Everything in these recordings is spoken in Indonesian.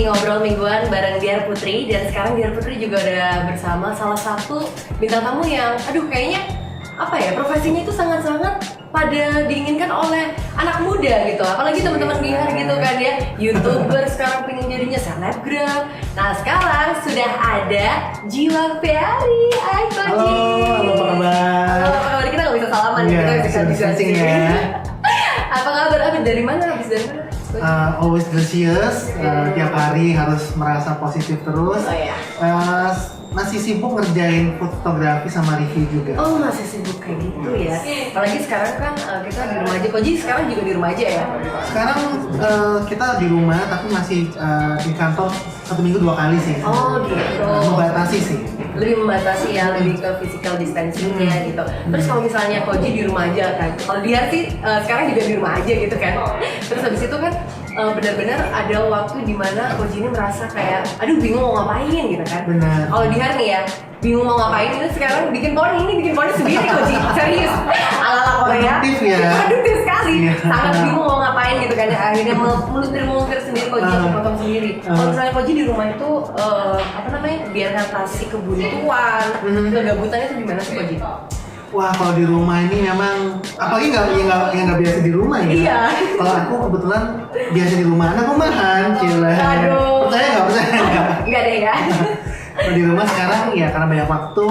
ngobrol mingguan bareng Diar Putri. Dan sekarang Diar Putri juga udah bersama salah satu bintang tamu yang kayaknya profesinya itu sangat-sangat pada diinginkan oleh anak muda gitu. Apalagi teman-teman Diar gitu kan ya, YouTuber sekarang pengen jadinya selebgram. Nah sekarang sudah ada Jiwa Ferry. Hai Koji. Halo, apa kabar? Halo, apa kabar? Kita nggak bisa salaman Iya, kita bisa ya. Apa kabar? Habis dari mana? Always gracious, tiap hari harus merasa positif terus. Oh ya. Masih sibuk ngerjain fotografi sama review juga. Oh masih sibuk kayak gitu ya. Apalagi sekarang kan kita di rumah aja. Koji sekarang juga di rumah aja ya? Sekarang kita di rumah tapi masih di kantor 1 minggu 2 kali sih. Oh gitu. Membatasi sih. Lebih membatasi ya, lebih ke physical distancingnya gitu. Terus kalau misalnya Koji di rumah aja kan, kalau dia sih sekarang juga di rumah aja gitu kan. Terus habis itu kan benar-benar ada waktu dimana Koji ini merasa kayak, aduh bingung mau ngapain gitu kan. Benar. Kalau Dihar nih ya, bingung mau ngapain ini sekarang bikin poni sendiri Koji, serius. Ala-ala Korea. Produktif ya. Produktif sekali. Iya. Sangat bingung mau ngapain gitu kan. Akhirnya meluntir sendiri Koji, potong sendiri. Kalau misalnya Koji di rumah itu biar ngatasi kebuntuan, kegabutannya itu gimana sih Koji? Wah, kalau di rumah ini memang apalagi nggak biasa di rumah ya. Iya. Kalau aku kebetulan biasa di rumah, anak rumahan, cile. Aduh. Percaya nggak? Enggak deh ya. Kalau di rumah sekarang ya karena banyak waktu,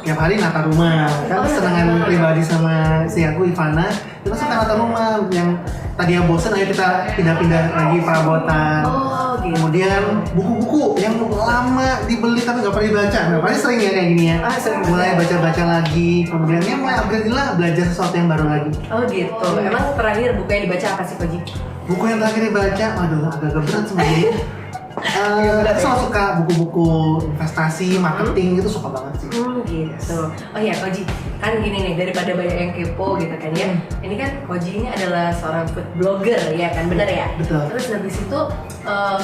tiap hari nata rumah. Kan kesenangan pribadi sama si aku Ivana, kita suka nata rumah. Yang tadinya bosan, ayo kita pindah-pindah lagi perabotan. Oh, gitu. Kemudian buku-buku yang lama dibeli tapi nggak pernah dibaca. Nah, paling sering ya kayak gini ya. Sering. Mulai baca-baca lagi, kemudian ya mulai upgrade lah, belajar sesuatu yang baru lagi. Oh gitu. Emang terakhir buku yang dibaca apa sih Koji? Buku yang terakhir dibaca, waduh agak berat sebenarnya. Saya suka buku-buku investasi, marketing itu suka banget sih. Gitu. Oh iya Koji, kan gini nih, daripada banyak yang kepo gitu kan ya. Ini kan Koji ini adalah seorang food blogger ya kan, benar ya? Betul. Terus habis itu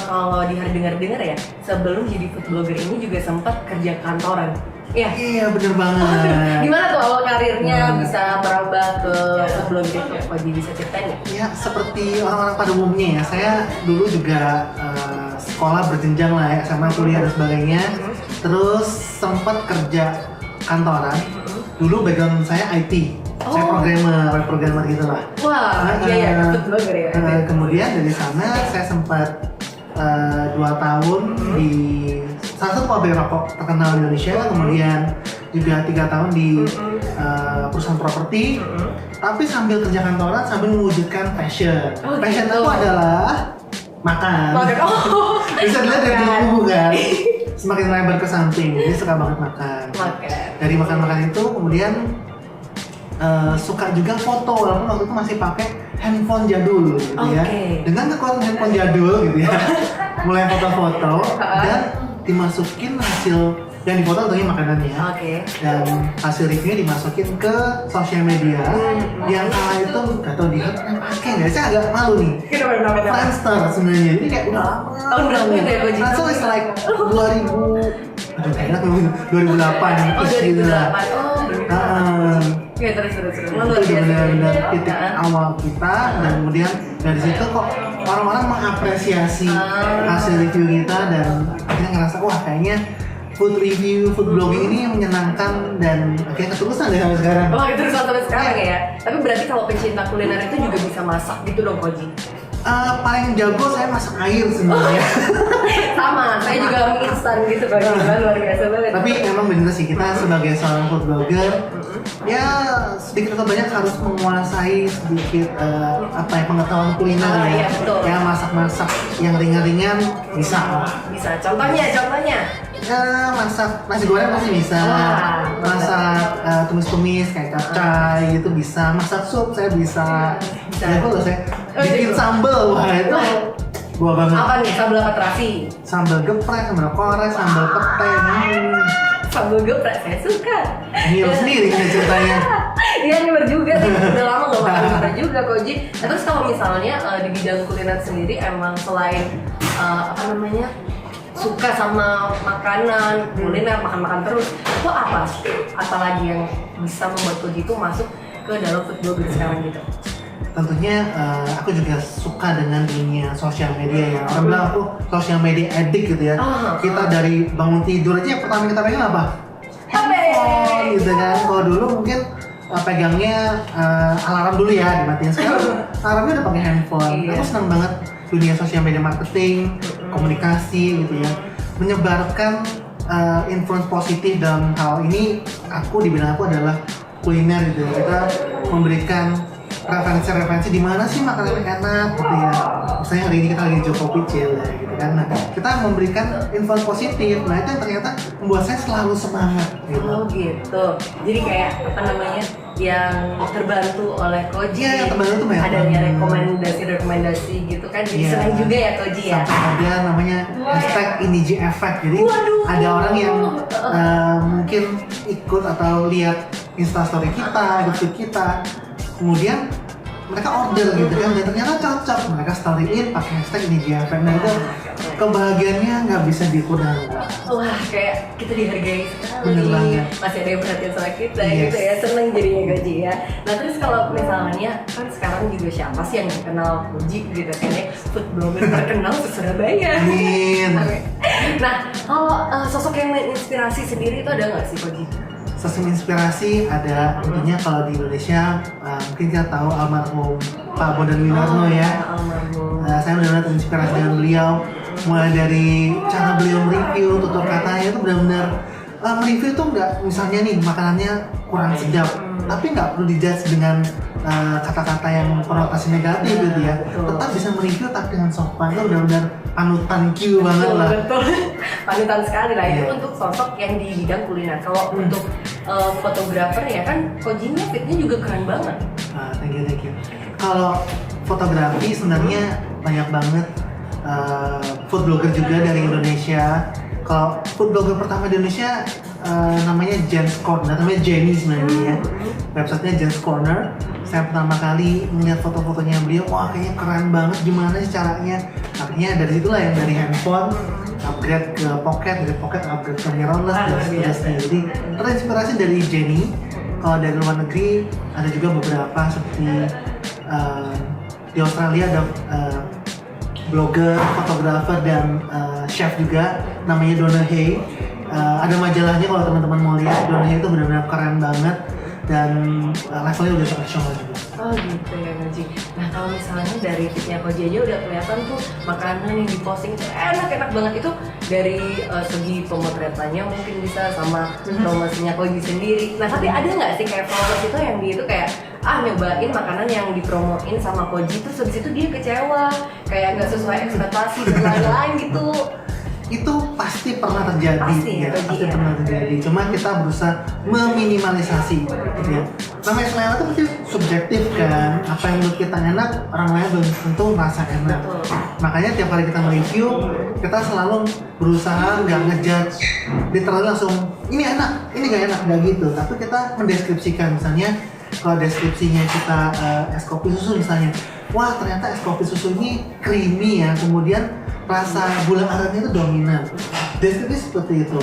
kalau dengar ya, sebelum jadi food blogger ini juga sempat kerja kantoran. Iya. Iya bener banget. Gimana tuh awal karirnya bisa merambah ke food blogger itu? Koji bisa ceritain nggak? Ya seperti orang-orang pada umumnya ya, saya dulu juga sekolah berjenjang lah ya, SMA, kuliah dan sebagainya. Terus sempat kerja kantoran. Dulu background saya IT, saya web programmer gitu lah. Wah, iya food blogger ya. Kemudian dari sana saya sempat 2 tahun di salah satu pabrik rokok terkenal di Indonesia, kemudian juga 3 tahun di perusahaan properti. Tapi sambil kerja kantoran sambil mewujudkan passion. Passion gitu. aku adalah makan. Oh. Bisa dilihat dari tubuh kan. Semakin lebar ke samping, jadi suka banget makan. Dari makan itu kemudian suka juga foto, walaupun waktu itu masih pakai handphone jadul gitu ya. Dengan kekuatan handphone jadul gitu ya. Mulai foto-foto dan dimasukin hasil yang difoto tentunya makanannya. Dan hasil reviewnya dimasukin ke sosial media. Yang kala itu nggak tahu dia pakai nggak, saya agak malu nih. Friendster sebenarnya, ini kayak udah lama. Tahun berapa ya Koji? Friendster is like 2000, aduh kayaknya 2008 gitu lah. Ya terus. Itu benar-benar titik awal kita, dan kemudian dari situ kok orang-orang mengapresiasi hasil review kita dan akhirnya ngerasa wah kayaknya food review, food blogging ini yang menyenangkan dan akhirnya keterusan deh sampai sekarang. Wah keterusan sampai sekarang ya. Tapi berarti kalau pencinta kuliner itu juga bisa masak gitu dong Koji? Paling jago saya masak air sebenarnya. Sama, saya juga mie instan gitu Koji, luar biasa banget. Tapi emang bener sih, kita sebagai seorang food blogger ya sedikit atau banyak harus menguasai sedikit pengetahuan kuliner ya. Iya, betul. Ya masak-masak yang ringan-ringan bisa lah. Bisa, contohnya? Ya, masak nasi goreng masih bisa. Masak tumis-tumis kayak capcay gitu bisa. Masak sup saya bisa. Ya kalau saya bikin sambal, wah itu gua banget. Apa nih? Sambal apa terasi? Sambal geprek, sambal korek, sambal pete. Sambal geprek saya suka. Ngilu sendiri kan ceritanya. Iya ngiler juga sih, udah lama gak makan geprek juga Koji. Nah, terus kalau misalnya di bidang kuliner sendiri emang selain suka sama makanan, kuliner, makan terus, itu apa lagi yang bisa membuat Koji itu masuk ke dalam food blogger sekarang gitu? tentunya aku juga suka dengan dunia sosial media ya. Orang bilang aku sosial media addict gitu ya. Kita dari bangun tidur aja yang pertama kita pegang apa? Handphone gitu kan. Kalau dulu mungkin pegangnya alarm dulu ya dimatiin. Sekarang alarmnya udah pakai handphone. Aku senang banget dunia sosial media marketing, komunikasi gitu ya, menyebarkan influence positif dalam hal ini. Aku di bidang aku adalah kuliner gitu ya. Kita memberikan referensi di mana sih makanan enak gitu ya. Misalnya hari ini kita lagi Jokowi Cil ya gitu kan. Nah, kita memberikan influence positif. Nah, itu yang ternyata membuat saya selalu semangat gitu. Oh gitu. Jadi kayak apa namanya? Yang terbantu oleh Koji. Iya, yang terbantu tuh banyak. Adanya rekomendasi gitu kan. Jadi senang juga ya Koji ya. Sampai ada namanya #inij effect. Jadi ada orang yang mungkin ikut atau lihat Instastory kita, YouTube kita, kemudian mereka order gitu kan, dan ternyata cocok, mereka storyin pakai #inij effect. Nah itu kebahagiaannya nggak bisa diukur dengan uang. Wah, kayak kita dihargai sekali. Bener banget. Masih ada yang perhatian sama kita gitu ya, seneng jadinya Koji ya. Nah terus kalau misalnya kan sekarang juga siapa sih yang kenal Koji gitu kan ya, food blogger terkenal di Surabaya. Amin. Nah kalau sosok yang menginspirasi sendiri itu ada nggak sih Koji? Sosok inspirasi ada, tentunya kalau di Indonesia mungkin kita tahu almarhum Pak Bondan Winarno ya. Saya benar-benar terinspirasi dengan beliau, mulai dari cara beliau mereview, tutur katanya itu benar-benar mereview tuh nggak misalnya nih makanannya kurang sedap, tapi nggak perlu dijudge dengan kata-kata yang konotasi negatif gitu ya. Tetap bisa mereview tapi dengan sopan. Itu benar-benar panutan Q banget lah. Betul. Panutan sekali lah itu untuk sosok yang di bidang kuliner. Kalau untuk fotografer ya kan Koji-nya fitnya juga keren banget. Thank you. Kalau fotografi sebenarnya banyak banget food blogger juga dari Indonesia. Kalau food blogger pertama di Indonesia namanya Jen's Corner, namanya Jenny sebenarnya ya. Websitenya Jen's Corner. Saya pertama kali melihat foto-fotonya beliau, wah kayaknya keren banget, gimana sih caranya. Akhirnya dari situlah yang dari handphone upgrade ke pocket, dari pocket upgrade ke mirrorless dan seterusnya. Jadi terinspirasi dari Jenny. Kalau dari luar negeri ada juga beberapa seperti di Australia ada blogger, fotografer dan chef juga namanya Donna Hay. Ada majalahnya kalau teman-teman mau lihat. Donna Hay itu benar-benar keren banget dan levelnya udah profesional juga. Oh gitu ya Koji. Nah kalau misalnya dari fitnya Koji aja udah kelihatan tuh makanan yang diposting itu enak banget. Itu dari segi pemotretannya mungkin bisa sama promosinya Koji sendiri. Nah tapi ada nggak sih kayak followers itu yang dia itu kayak nyobain makanan yang dipromoin sama Koji terus habis itu dia kecewa kayak nggak sesuai ekspektasi dan lain-lain gitu. Itu pasti pernah terjadi, pasti pernah terjadi. Cuma kita berusaha meminimalisasi, gitu ya. Namanya selera itu pasti subjektif kan. Apa yang menurut kita enak, orang lain belum tentu merasa enak. Makanya tiap kali kita mereview, kita selalu berusaha nggak ngejudge, literally langsung ini enak, ini nggak enak, nggak gitu. Tapi kita mendeskripsikan, misalnya kalau deskripsinya kita es kopi susu misalnya, wah ternyata es kopi susu ini creamy ya, kemudian rasa gula arennya itu dominan. Deskripsi seperti itu.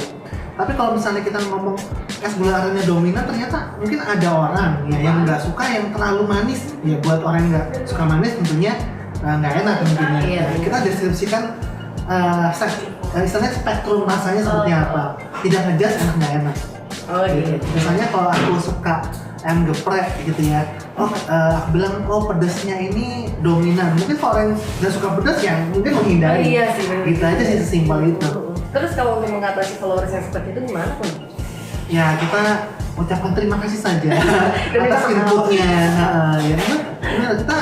Tapi kalau misalnya kita ngomong es gula arennya dominan, ternyata mungkin ada orang ya yang nggak suka yang terlalu manis. Ya buat orang yang nggak suka manis tentunya nggak enak mungkin ya. Kita deskripsikan istilahnya spektrum rasanya seperti apa. Tidak ngejudge enak nggak enak. Gitu. Misalnya kalau aku suka ayam geprek gitu ya, aku bilang pedasnya ini dominan. Mungkin kalau orang nggak suka pedas ya mungkin menghindari. Iya sih. Gitu aja sih, sesimpel itu. Terus kalau untuk mengatasi followers yang seperti itu gimana pun? Ya kita ucapkan terima kasih saja atas inputnya. Ya memang kita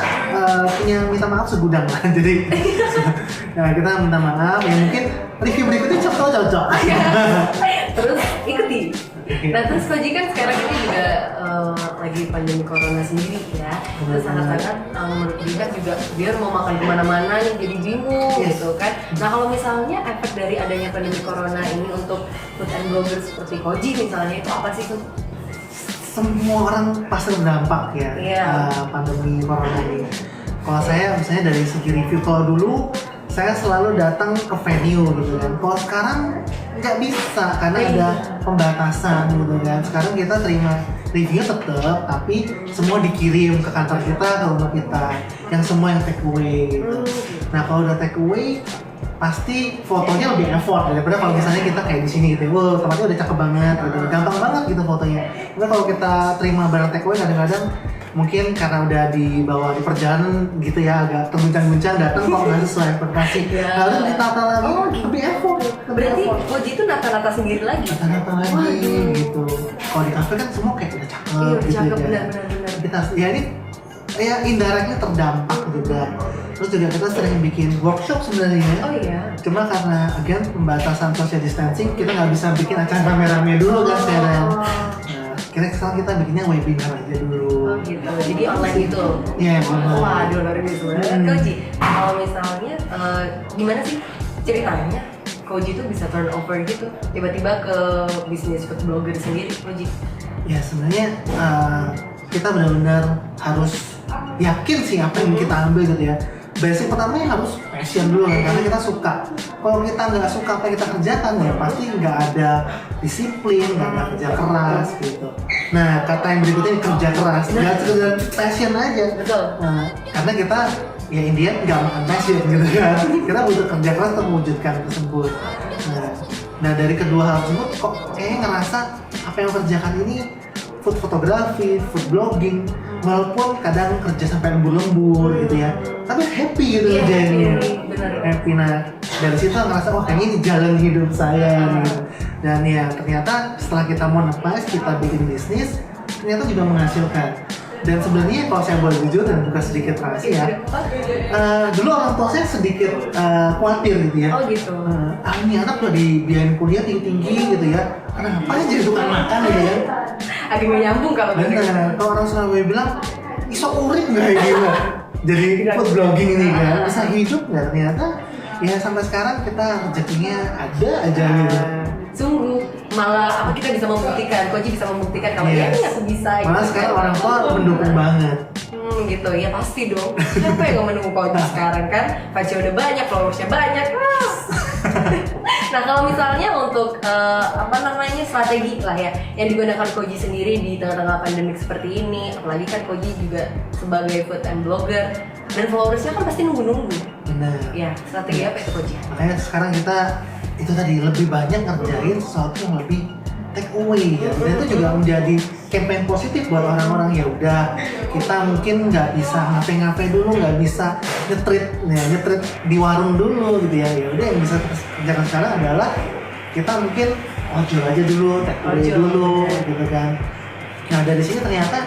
punya minta maaf segudang lah. Jadi ya kita minta maaf. Ya mungkin review berikutnya cocok. Terus ikuti. Nah terus Koji kan sekarang ini juga lagi pandemi corona sendiri ya. Terus sangat-sangat menurut dia juga dia mau makan kemana-mana nih jadi bingung gitu kan. Nah kalau misalnya efek dari adanya pandemi corona ini untuk food and blogger seperti Koji misalnya itu apa sih tuh? Semua orang pasti berdampak ya pandemi corona ini. Kalau saya misalnya dari segi review, kalau dulu saya selalu datang ke venue gitu kan. Kalau sekarang nggak bisa karena ada pembatasan gitu kan. Sekarang kita terima reviewnya tetap, tapi semua dikirim ke kantor kita, ke rumah kita, yang semua yang take away gitu. Nah kalau udah take away pasti fotonya lebih effort daripada kalau misalnya kita kayak di sini gitu. Wow, tempatnya udah cakep banget gitu. Gampang banget gitu fotonya. Karena kalau kita terima barang take away kadang-kadang mungkin karena udah dibawa di perjalanan gitu ya, agak terguncang-guncang datang kok nggak sesuai ekspektasi. Harus ditata lagi, lebih effort. Berarti Koji itu nata-nata sendiri lagi? Nata-nata lagi gitu. Kalau di kafe kan semua kayak udah cakep gitu cakep, ya. benar. Kita ya ini ya indirectnya terdampak juga. Terus juga kita sering bikin workshop sebenarnya. Oh iya. Cuma karena again pembatasan social distancing kita nggak bisa bikin acara rame-rame dulu kan sekarang. Nah, sekarang kita bikinnya webinar aja dulu. Oh gitu. Jadi online gitu. Iya benar. Waduh luar biasa banget Koji. Kalau misalnya gimana sih ceritanya Koji itu bisa turn over gitu tiba-tiba ke bisnis food blogger sendiri Koji? Ya sebenarnya kita benar-benar harus yakin sih apa yang kita ambil gitu ya. Basic pertamanya harus passion dulu kan, karena kita suka. Kalau kita nggak suka apa yang kita kerjakan ya pasti nggak ada disiplin, nggak ada kerja keras gitu. Nah kata yang berikutnya kerja keras, nggak sekedar passion aja. Betul. Nah, karena kita ya India nggak makan passion gitu kan. Kita butuh kerja keras untuk mewujudkan tersebut. Nah dari kedua hal tersebut kok kayaknya ngerasa apa yang kerjakan ini food fotografi, food blogging, walaupun kadang kerja sampai lembur-lembur gitu ya, tapi happy gitu kerjanya. Happy. Nah dari situ ngerasa wah kayaknya ini jalan hidup saya gitu. Dan ya ternyata setelah kita monetize, kita bikin bisnis, ternyata juga menghasilkan. Dan sebenarnya kalau saya boleh jujur dan buka sedikit rahasia, dulu orang tua saya sedikit khawatir gitu ya. Oh gitu. Ini anak udah dibiayain kuliah tinggi-tinggi gitu ya, kenapa aja tukang makan gitu ya? Agak nggak nyambung kalau gitu. Benar, kalau orang Surabaya bilang, iso urip nggak gitu? Jadi food blogging ini kan, bisa hidup nggak? Ternyata ya sampai sekarang kita rezekinya ada aja gitu. Sungguh, malah apa kita bisa membuktikan, Koji bisa membuktikan kalau ya ini aku bisa. Malah gitu. sekarang orang tua mendukung banget. Gitu ya pasti dong. Siapa yang nggak mendukung Koji sekarang kan? Pacar udah banyak, followersnya banyak. Nah kalau misalnya untuk strategi lah ya yang digunakan Koji sendiri di tengah-tengah pandemik seperti ini, apalagi kan Koji juga sebagai food and blogger dan followersnya kan pasti nunggu-nunggu. Benar. Ya strategi apa itu Koji? Makanya sekarang kita itu tadi lebih banyak ngerjain sesuatu yang lebih take away ya. Dan itu juga menjadi campaign positif buat orang-orang. Ya udah kita mungkin nggak bisa ngafe-ngafe dulu, nggak bisa nyetrit di warung dulu gitu ya. Ya udah yang bisa kita kerjakan sekarang adalah kita mungkin ojol aja dulu, take away dulu gitu kan. Nah dari sini ternyata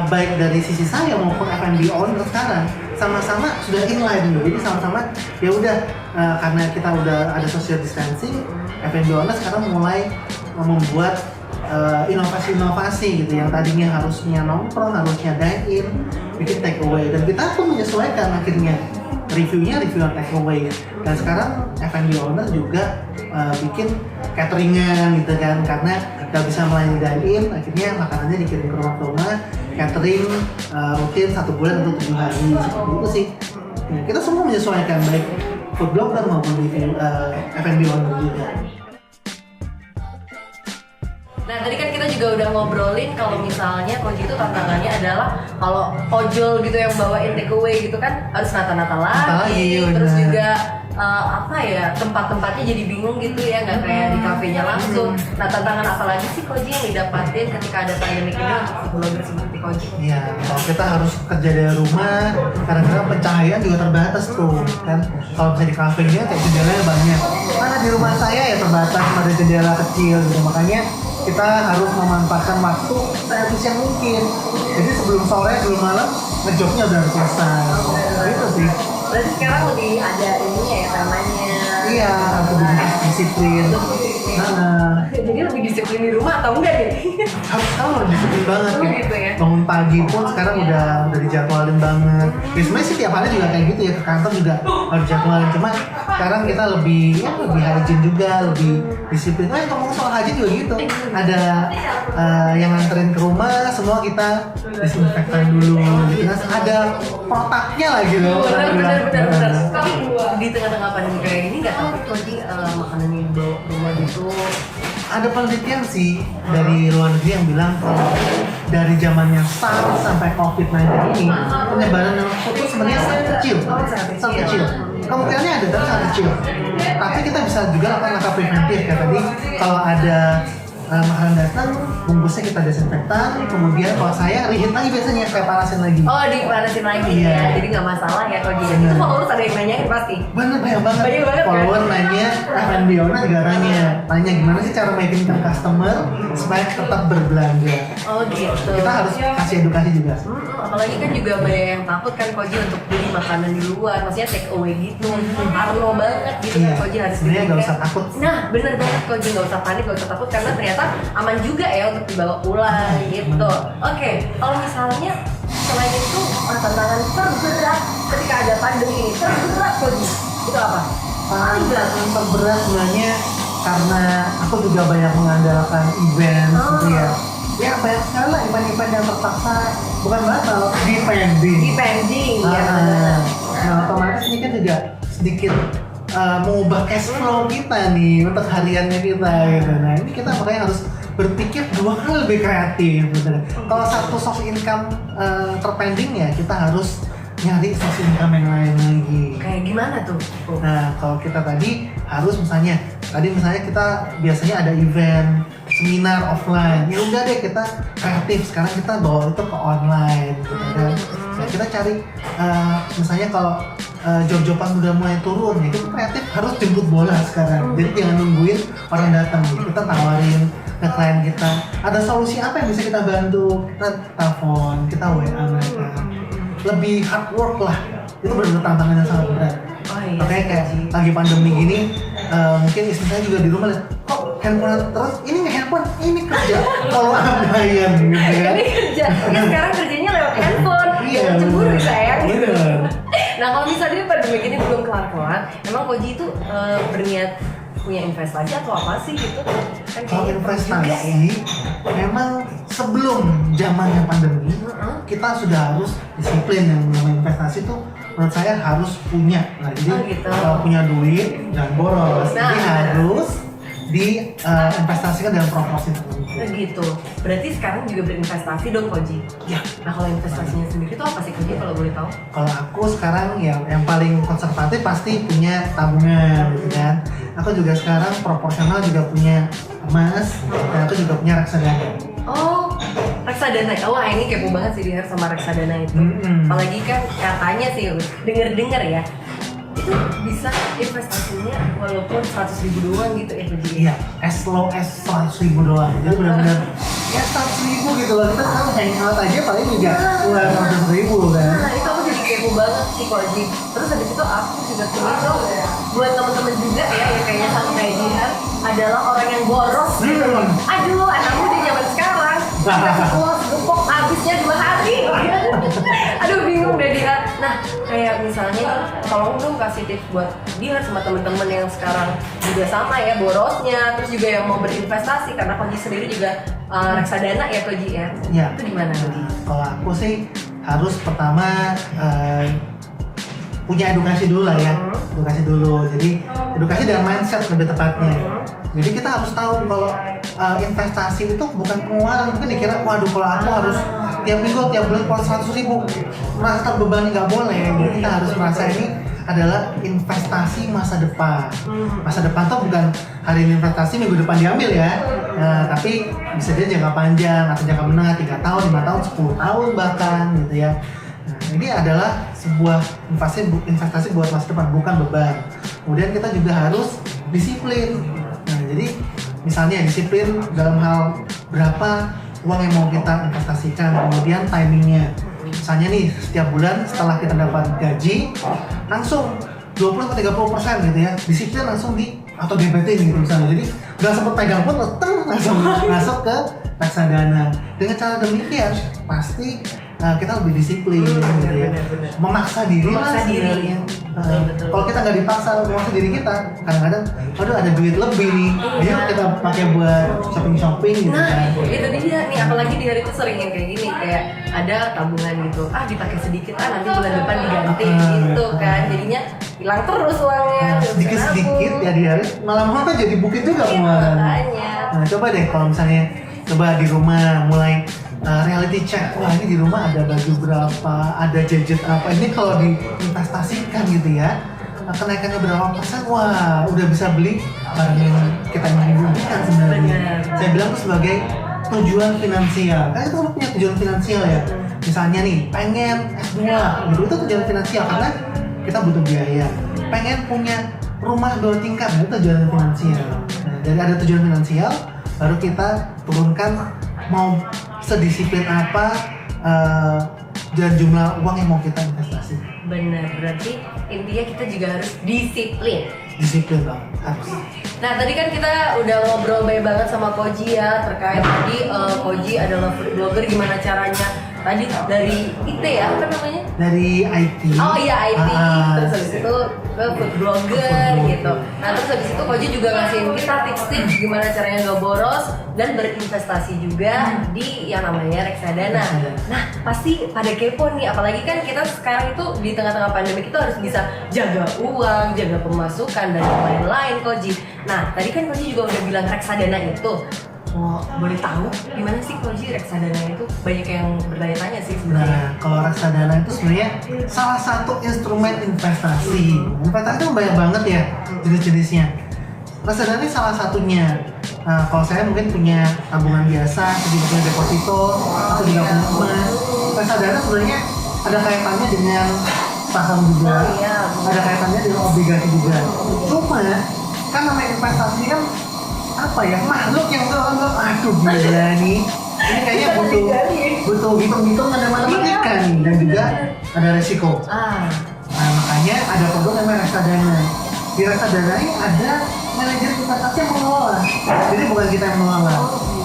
baik dari sisi saya maupun F&B owner sekarang sama-sama sudah inline dulu. Jadi sama-sama ya udah karena kita udah ada social distancing, F&B owner sekarang mulai membuat inovasi-inovasi gitu yang tadinya harusnya nongkrong, harusnya dine in, bikin take away, dan kita pun menyesuaikan akhirnya reviewnya review take away. Dan sekarang F&B owner juga bikin cateringan gitu kan, karena nggak bisa melayani dine in, akhirnya makanannya dikirim ke rumah catering rutin 1 bulan atau 7 hari seperti itu sih. Ya, kita semua menyesuaikan baik food blogger maupun F&B owner juga. Nah tadi kan kita juga udah ngobrolin kalau misalnya Koji itu tantangannya adalah kalau ojol gitu yang bawain take away gitu kan harus nata-nata lagi, terus juga tempat-tempatnya jadi bingung gitu ya, nggak kayak di kafenya langsung. Nah tantangan apa lagi sih Koji yang didapatin ketika ada pandemi ini untuk blogger seperti Koji? Iya, kalau kita harus kerja dari rumah, kadang-kadang pencahayaan juga terbatas tuh kan. Kalau misalnya di kafenya kayak jendelanya banyak, karena di rumah saya ya terbatas, ada jendela kecil gitu, makanya kita harus memanfaatkan waktu seefisien mungkin. Jadi sebelum sore, sebelum malam, ngejobnya udah selesai. Itu sih. Berarti sekarang lebih ada ininya ya temanya. Iya, lebih disiplin. Jadi lebih disiplin di rumah atau enggak nih? Harus disiplin banget ya. Gitu ya. Bangun pagi pun sekarang udah dijadwalin banget. Ya sebenarnya sih tiap hari juga kayak gitu ya, ke kantor juga harus dijadwalin. Cuma sekarang kita lebih hygiene juga, lebih disiplin. Ngomong soal hygiene juga gitu. Ada yang nganterin ke rumah, semua kita disinfektan dulu gitu kan. Ada protapnya lah gitu. Benar. Tapi di tengah-tengah pandemi kayak ini nggak takut Koji makanan yang dibawa ke rumah gitu? Ada penelitian sih dari luar negeri yang bilang kalau dari zamannya SARS sampai COVID-19 ini penyebaran food itu sebenarnya sangat kecil. Sangat kecil. Kemungkinannya ada tapi sangat kecil. Tapi kita bisa juga lakukan langkah preventif kayak tadi kalau ada makanan datang, bungkusnya kita desinfektan, kemudian kalau saya reheat lagi biasanya, saya panasin lagi. Oh, dipanasin lagi ya, jadi nggak masalah ya kalau gitu. Itu followers ada yang nanyain pasti. Banyak banget. Banyak banget Follower kan? nanya, F&B owner juga nanya gimana sih cara meyakinkan customer supaya tetap berbelanja. Oh gitu. Kita harus kasih edukasi juga. Apalagi kan juga banyak yang takut kan Koji untuk beli makanan di luar, maksudnya take away gitu. Parno banget gitu kan Koji harus sebenarnya nggak usah takut. Nah, bener banget Koji, nggak usah panik, nggak usah takut karena ternyata aman juga ya untuk dibawa pulang gitu. Oke, kalau misalnya selain itu tantangan terberat ketika ada pandemi ini, terberat Koji, itu apa? Tantangan terberat sebenarnya karena aku juga banyak mengandalkan event gitu ya. Ya banyak sekali lah event-event yang terpaksa bukan batal, depending ya. Nah otomatis ini kan juga sedikit mengubah cash flow kita nih untuk hariannya kita gitu. Nah ini kita makanya harus berpikir 2 kali lebih kreatif gitu. Kalau satu source income terpending ya kita harus nyari source income yang lain lagi. Kayak gimana tuh? Nah kalau kita tadi harus misalnya kita biasanya ada event seminar offline, ya udah deh kita kreatif, sekarang kita bawa itu ke online gitu kan. Nah kita cari misalnya kalau job-joban udah mulai turun ya kita kreatif harus jemput bola sekarang, jadi jangan nungguin orang datang, kita tawarin ke klien kita ada solusi apa yang bisa kita bantu, kita telepon, kita WA mereka, lebih hard work lah, itu benar-benar tantangan yang sangat berat. Makanya kayak lagi pandemi gini mungkin istri saya juga di rumah lihat kok handphone terus, ini nggak handphone, ini kerja kalau bayar gitu kan. Ini kerja, ya sekarang kerjanya lewat handphone, jangan cemburu sayang. Nah kalau misalnya pandemi ini belum kelar-kelar, emang Koji itu berniat punya investasi atau apa sih gitu? Kan kalau investasi memang sebelum zamannya pandemi kita sudah harus disiplin, yang namanya investasi tuh menurut saya harus punya. Nah jadi kalau punya duit jangan boros, jadi harus diinvestasikan dalam proporsi tertentu. Gitu. Berarti sekarang juga berinvestasi dong Koji? Ya. Nah kalau investasinya sendiri itu apa sih Koji kalau boleh tahu? Kalau aku sekarang ya yang paling konservatif pasti punya tabungan gitu kan. Aku juga sekarang proporsional juga punya emas, dan aku juga punya reksadana. Oh, reksadana. Wah ini kepo banget sih dia sama reksadana itu. Apalagi kan katanya sih, denger-denger ya, itu bisa investasinya walaupun 100.000 doang gitu ya Koji? Iya, as low as 100.000 doang. Jadi benar-benar ya 100.000 gitu loh. Kita sekarang hangout aja paling juga udah 100.000 kan. Nah itu aku jadi kepo banget sih Koji. Terus habis itu aku juga pilih dong buat teman-teman juga ya yang kayaknya sama kayak Jihan adalah orang yang boros gitu loh. Aduh, anak muda zaman sekarang bos gepok habisnya 2 hari. Aduh bingung deh dia. Nah kayak misalnya tolong dong kasih tips buat dia sama temen-temen yang sekarang juga sama ya borosnya, terus juga yang mau berinvestasi karena Koji sendiri juga reksadana ya Koji ya. Iya. Itu gimana Koji? Kalau aku sih harus pertama punya edukasi dulu lah ya, edukasi dulu. Jadi edukasi dengan mindset lebih tepatnya. Jadi kita harus tahu kalau investasi itu bukan pengeluaran. Mungkin dikira, waduh kalau aku harus tiap minggu, tiap bulan keluar 100.000, merasa terbebani, nggak boleh. Jadi kita harus merasa ini adalah investasi masa depan. Masa depan tuh bukan hari ini investasi, minggu depan diambil ya. Tapi bisa jadi jangka panjang atau jangka menengah 3 tahun, 5 tahun, 10 tahun bahkan gitu ya. Nah, ini adalah sebuah investasi buat masa depan, bukan beban. Kemudian kita juga harus disiplin. Nah, jadi misalnya disiplin dalam hal berapa uang yang mau kita investasikan, kemudian timingnya. Misalnya nih, setiap bulan setelah kita dapat gaji, langsung 20-30% gitu ya, disiplin langsung atau DPT gitu misalnya. Jadi nggak sempat pegang pun, langsung masuk ke reksadana. Dengan cara demikian, pasti kita lebih disiplin gitu ya. Memaksa diri lah sebenarnya. Kalau kita nggak dipaksa memaksa diri kita, kadang-kadang aduh ada duit lebih nih, ayo kita pakai buat shopping gitu kan. Itu dia nih, apalagi di hari itu sering yang kayak gini, kayak ada tabungan gitu, dipakai sedikit, nanti bulan depan diganti gitu kan, jadinya hilang terus uangnya. Sedikit-sedikit ya di hari, malam-malam kan jadi bukit juga pengeluaran. Nah coba deh kalau misalnya coba di rumah mulai reality check, wah ini di rumah ada baju berapa, ada gadget apa, ini kalau diinvestasikan gitu ya, kenaikannya berapa persen, wah udah bisa beli barang yang kita inginkan sebenarnya. Saya bilang itu sebagai tujuan finansial, kan itu punya tujuan finansial ya, misalnya nih pengen S2 gitu, itu tujuan finansial karena kita butuh biaya, pengen punya rumah 2 tingkat, itu tujuan finansial. Nah, dari ada tujuan finansial, baru kita turunkan mau sedisiplin apa dan jumlah uang yang mau kita investasi. Bener, berarti intinya kita juga harus disiplin. Disiplin dong, harus. Nah tadi kan kita udah ngobrol banyak banget sama Koji ya, terkait tadi Koji adalah food blogger, gimana caranya tadi dari IT ya, apa namanya? Dari IT. Oh iya IT, terus habis itu ke food blogger gitu. Nah terus habis itu Koji juga ngasihin kita tips-tips gimana caranya nggak boros dan berinvestasi juga di yang namanya reksadana. Nah pasti pada kepo nih, apalagi kan kita sekarang itu di tengah-tengah pandemi kita harus bisa jaga uang, jaga pemasukan dan yang lain-lain Koji. Nah tadi kan Koji juga udah bilang reksadana itu. Oh, boleh tahu gimana sih Koji reksadana itu? Banyak yang bertanya-tanya sih sebenarnya. Nah, kalau reksadana itu sebenarnya salah satu instrumen investasi. Investasi itu banyak banget ya jenis-jenisnya. Reksadana ini salah satunya. Nah, kalau saya mungkin punya tabungan biasa, juga punya deposito, atau juga punya emas. Reksadana sebenarnya ada kaitannya dengan saham juga, ada kaitannya dengan obligasi juga. Cuma kan namanya investasi kan apa ya, makhluk yang tuh aduh gila nih, ini kayaknya butuh hitung-hitung, ada matematika nih, dan juga ada resiko. Nah makanya ada produk namanya reksadana. Di reksadana ini ada manajer investasi yang mengelola, jadi bukan kita yang mengelola,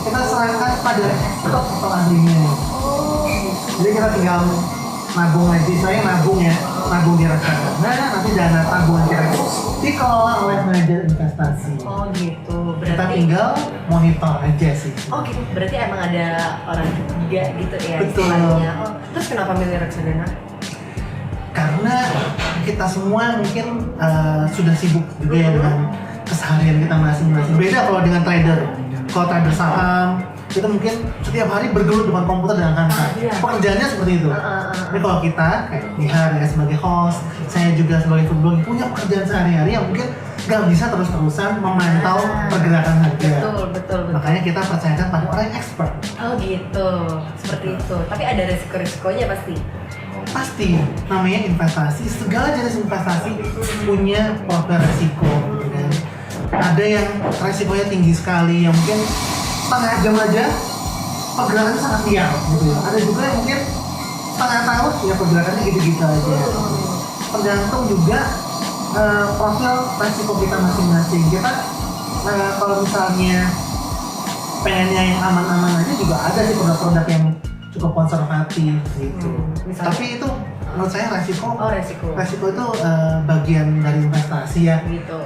kita serahkan pada stok atau ahlinya. Jadi kita tinggal nabung aja, saya nabung di reksadana, nanti dana tabungan kita itu dikelola oleh manajer investasi. Oh gitu, berarti kita tinggal monitor aja sih. Oh gitu, berarti emang ada orang ketiga gitu ya. Betul. Oh, terus kenapa milih reksadana? Karena kita semua mungkin sudah sibuk juga ya dengan keseharian kita masing-masing. Beda kalau dengan trader. Kalau trader saham kita mungkin setiap hari bergelut depan komputer dan angka. Pekerjaannya seperti itu. Tapi kalau kita kayak Nihar ya sebagai host, saya juga sebagai food blogger punya pekerjaan sehari-hari yang mungkin nggak bisa terus-terusan memantau pergerakan harga. Betul. Makanya kita percayakan pada orang yang expert. Oh gitu, seperti itu. Tapi ada resiko-resikonya pasti. Pasti, namanya investasi, segala jenis investasi punya profil resiko gitu kan. Ada yang resikonya tinggi sekali, yang mungkin setengah jam aja pergerakannya sangat liar gitu ya. Ada juga yang mungkin setengah tahun ya pergerakannya gitu-gitu aja. Tergantung juga profil resiko kita masing-masing. Kita kalau misalnya pengennya yang aman-aman aja juga ada sih produk-produk yang cukup konservatif gitu. Tapi itu menurut saya resiko itu bagian dari investasi ya. Gitu.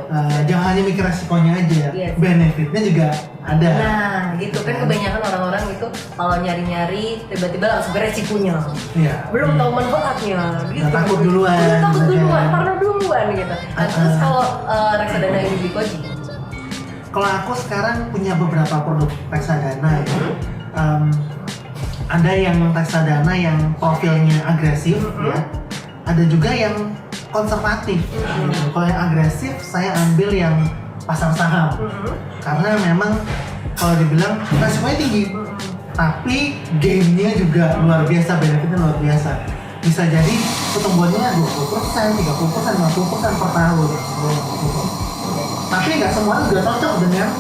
Jangan hanya mikir resikonya aja, benefitnya juga ada. Nah, gitu kan kebanyakan orang-orang itu kalau nyari-nyari tiba-tiba langsung ke resikonya. Iya. Belum tahu manfaatnya gitu. Takut duluan. Karena duluan gitu. Nah, terus kalau reksadana yang di Koji? Kalau aku sekarang punya beberapa produk reksadana ya. Ada yang reksadana yang profilnya agresif ya. Ada juga yang konservatif. Kalau yang agresif saya ambil yang pasar saham. Karena memang kalau dibilang resikonya tinggi. Tapi gainnya juga luar biasa, benefitnya luar biasa. Bisa jadi pertumbuhannya 20%, 30%, 50% per tahun. Tapi nggak semua juga cocok dengan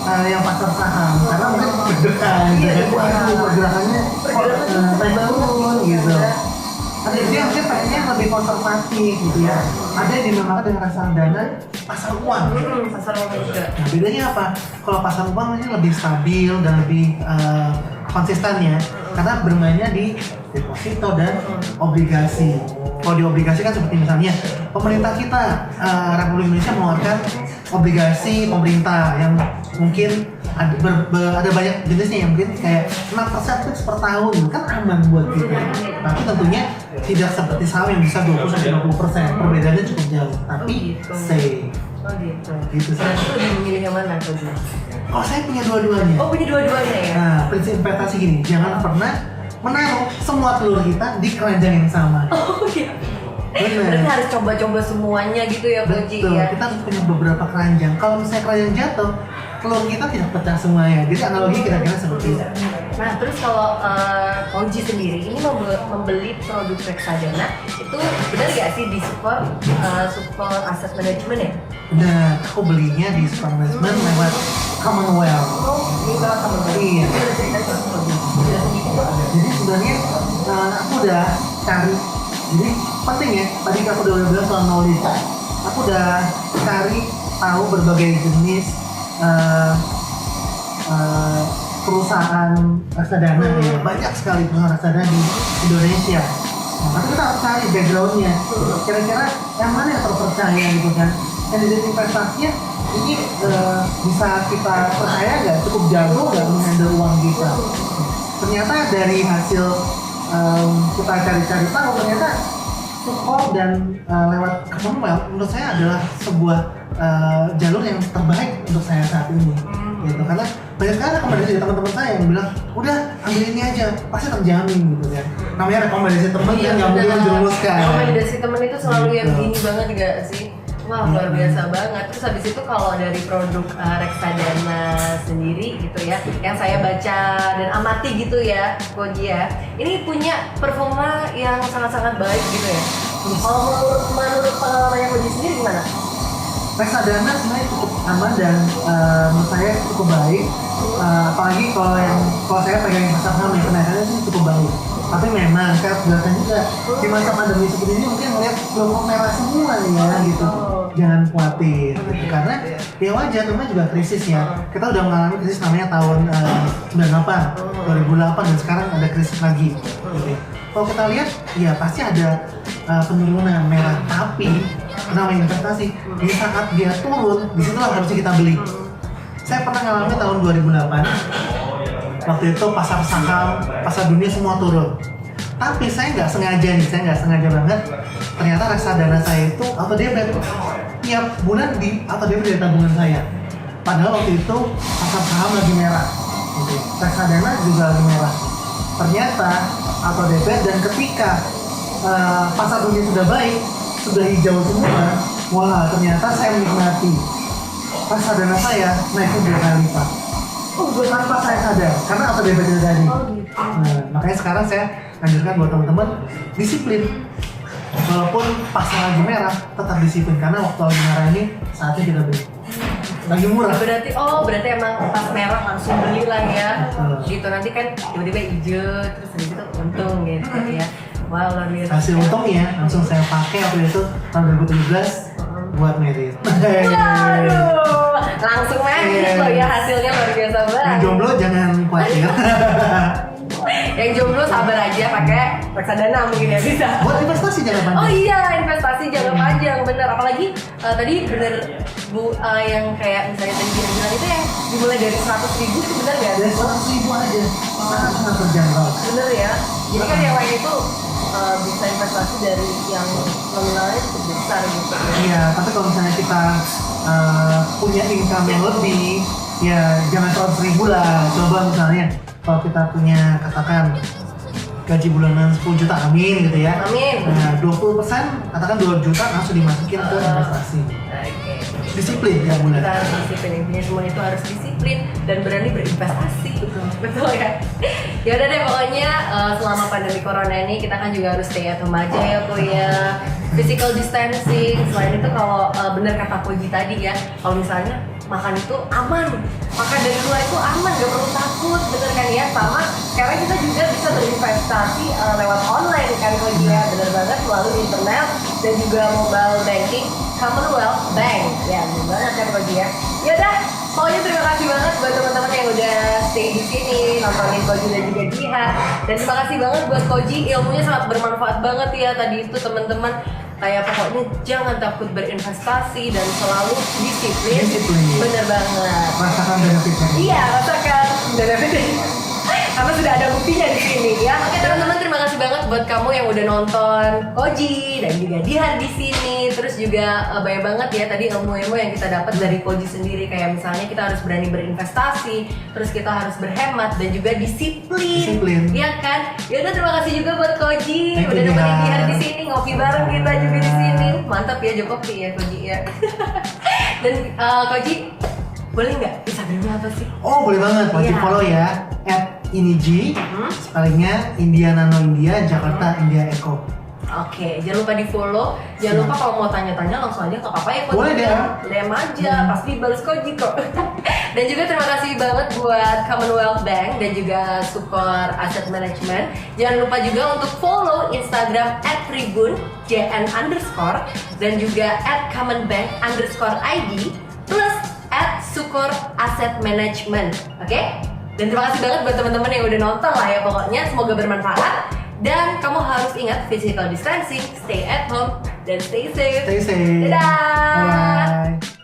yang pasar saham, karena mungkin deg-degan, pergerakannya naik turun gitu. Ada dia mungkin pengennya lebih konservatif gitu ya. Ada yang dinamakan dengan reksadana pasar uang. Pasar uang juga. Nah bedanya apa? Kalau pasar uang ini lebih stabil dan lebih konsisten ya, karena bermainnya di deposito dan obligasi. Kalau di obligasi kan seperti misalnya pemerintah kita, Republik Indonesia mengeluarkan obligasi pemerintah yang mungkin ada banyak jenisnya, yang mungkin kayak 6% fix per tahun, kan aman buat kita. Tapi tentunya tidak seperti saham yang bisa 20-20%, perbedaannya cukup jauh, tapi safe. Oh gitu. Gitu sih. Berarti lebih memilih yang mana tuh? Oh, saya punya dua-duanya. Oh, punya dua-duanya ya? Nah, prinsip investasi gini, jangan pernah menaruh semua telur kita di keranjang yang sama. Oh iya. Benar. Berarti harus coba-coba semuanya gitu ya, Koji Betul, ya? kita harus punya beberapa keranjang. Kalau misalnya keranjang jatuh, telur kita tidak pecah semuanya. Jadi analogi kira-kira seperti itu. Nah, terus kalau Koji sendiri ini membeli produk reksadana, itu benar nggak sih di support aset manajemen ya? Nah, aku belinya di Super Management lewat Commonwealth. Oh, ini kalau kamu beli. Iya. Jadi sebenarnya aku udah cari. Jadi penting ya, tadi aku udah bilang soal knowledge. Aku udah cari tahu berbagai jenis perusahaan reksadana ya. Banyak sekali perusahaan reksadana di Indonesia. Nah, tapi kita harus cari backgroundnya. Kira-kira yang mana yang terpercaya gitu kan? Kandidat investasinya ini bisa kita percaya nggak, cukup jago nggak menghandle uang kita. Ternyata dari hasil kita cari-cari tahu, ternyata support dan lewat Commonwealth menurut saya adalah sebuah jalur yang terbaik untuk saya saat ini. Gitu. Karena banyak sekali rekomendasi dari teman-teman saya yang bilang, udah ambil ini aja, pasti terjamin gitu kan. Namanya rekomendasi teman kan nggak mungkin menjerumuskan. Rekomendasi teman itu selalu yang Gitu. gini banget gak sih? Wah, luar biasa banget. Terus habis itu kalau dari produk reksadana sendiri gitu ya, yang saya baca dan amati gitu ya, Koji ya, ini punya performa yang sangat-sangat baik gitu ya. Kalau menurut pengalamannya Koji sendiri gimana? Reksadana sebenarnya cukup aman dan menurut saya cukup baik. Apalagi kalau saya pegang pasar saham yang kenaikannya sih cukup baik. Tapi memang saya harus jelaskan juga di masa pandemi seperti ini mungkin melihat logo merah semua nih ya gitu. Jangan khawatir gitu. Karena ya wajar, namanya juga krisis ya. Kita udah mengalami krisis namanya tahun 98, 2008 dan sekarang ada krisis lagi. Gitu. Kalau kita lihat ya pasti ada penurunan merah, tapi namanya investasi di saat dia turun disitulah harusnya kita beli. Saya pernah ngalamin tahun 2008. Waktu itu pasar saham, pasar dunia semua turun. Tapi saya nggak sengaja banget. Ternyata reksadana saya itu auto debit tiap bulan di auto debit dari tabungan saya. Padahal waktu itu pasar saham lagi merah, gitu. Reksadana juga lagi merah. Ternyata auto debit, dan ketika pasar dunia sudah baik, sudah hijau semua, wah ternyata saya menikmati reksadana saya naiknya 2 kali lipat. Tanpa saya sadar, karena auto debit itu tadi. Nah, makanya sekarang saya anjurkan buat teman-teman disiplin. Walaupun pasar lagi merah, tetap disiplin karena waktu lagi merah ini saatnya kita beli. Lagi murah. Berarti emang pas merah langsung beli lah ya. Gitu, nanti kan tiba-tiba hijau terus habis itu untung gitu ya. Wah, luar biasa. Hasil untungnya langsung saya pakai waktu itu tahun 2017 buat merit. Waduh, langsung merit loh ya, hasilnya luar biasa banget. Yang jomblo jangan khawatir. Yang jomblo sabar aja, pakai reksadana mungkin ya bisa. Buat investasi jangka panjang. Oh iya, investasi jangka panjang, bener. Apalagi tadi bener Bu, yang kayak misalnya tadi bilang itu yang dimulai dari 100.000 itu bener gak? Dari 100.000 aja, sangat terjangkau. Bener ya. Jadi kan yang lain itu bisa investasi dari yang nominalnya cukup besar gitu. Iya, tapi kalau misalnya kita punya income yang lebih, ya jangan 100.000 lah. Coba misalnya kalau kita punya katakan gaji bulanan 10 juta, amin gitu ya. Amin. Nah, 20% katakan 2 juta langsung dimasukin ke investasi. Oke. Disiplin ya bulan. Kita harus disiplin, intinya semua itu harus disiplin dan berani berinvestasi. Betul ya. Ya udah deh, pokoknya selama pandemi corona ini kita kan juga harus stay at home aja ya Po ya. Physical distancing. Selain itu kalau benar kata Koji tadi ya, kalau misalnya makan itu aman, makan dari luar itu aman, gak perlu takut, bener kan ya? Sama sekarang kita juga bisa berinvestasi lewat online kan Koji ya, bener banget, melalui internet dan juga mobile banking Commonwealth Bank ya, bener banget kan Koji ya. Yaudah, pokoknya terima kasih banget buat teman-teman yang udah stay di sini, nontonin Koji dan juga Jihan. Dan terima kasih banget buat Koji, ilmunya sangat bermanfaat banget ya tadi itu teman-teman. Kayak pokoknya jangan takut berinvestasi dan selalu disiplin. Bener banget. Rasakan benefitnya. Iya, rasakan benefitnya. Karena sudah ada buktinya di sini ya. Oke teman-teman, terima kasih banget buat kamu yang udah nonton Koji dan juga Jihan di sini. Terus juga banyak banget ya tadi ilmu-ilmu yang kita dapat dari Koji sendiri. Kayak misalnya kita harus berani berinvestasi, terus kita harus berhemat dan juga disiplin. Iya kan? Ya udah, terima kasih juga buat Koji udah nemenin Jihan di sini, ngopi bareng kita juga di sini. Mantap ya Jokopi ya Koji ya. Dan Koji, boleh nggak Instagramnya apa sih? Oh boleh banget, wajib follow ya. @inij, spellingnya India Nano India, Jakarta India Eko. Oke, jangan lupa di follow. Jangan lupa kalau mau tanya-tanya langsung aja, nggak apa-apa ya. Boleh deh. DM aja, pasti balas Koji kok. Dan juga terima kasih banget buat Commonwealth Bank dan juga Sukor Asset Management. Jangan lupa juga untuk follow Instagram @tribun jn_ dan juga @commonbank_id plus @Sukor Asset Management. Oke? Dan terima kasih banget buat teman-teman yang udah nonton lah ya, pokoknya semoga bermanfaat. Dan kamu harus ingat physical distancing, stay at home, dan stay safe. Stay safe. Dadah. Bye.